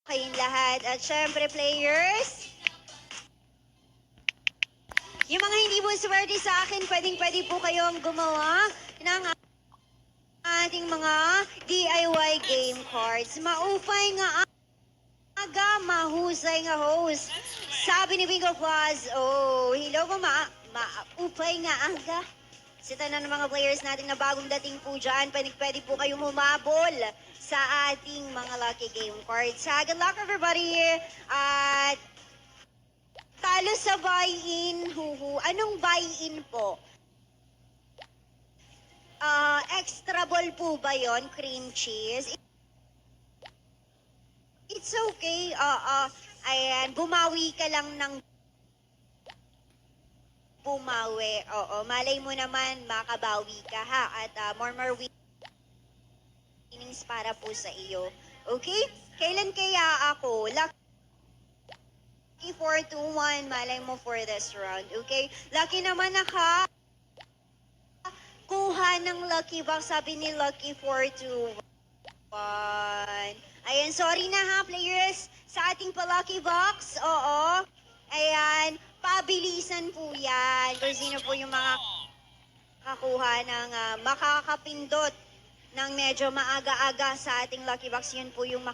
kayong lahat. At syempre, players, yung mga hindi po swerte sa akin, pwede po kayong gumawa ng ating mga DIY game cards. Maupay nga aga, mahusay nga host. Sabi ni Bingo Plus, oh, hello po, maupay nga aga. Sita na ng mga players natin na bagong dating po dyan, pwede po kayong humabol sa ating mga lucky game cards. Good luck everybody! At talo sa buy-in, anong buy-in po? Extra ball po ba yon, cream cheese? It's okay. Ayan, bumawi ka lang ng bumawi. Oo, malay mo naman makabawi ka ha. At more winnings para po sa iyo. Okay? Kailan kaya ako? Lucky 421, malay mo for this round. Okay? Lucky naman kuha ng lucky box. Sabi ni Lucky 421. Ayan, sorry na ha, players. Sa ating pa-lucky box, oo. Ayan, pabilisan po yan. Kung sino po yung mga kakuha ng makakapindot ng medyo maaga-aga sa ating lucky box, yun po yung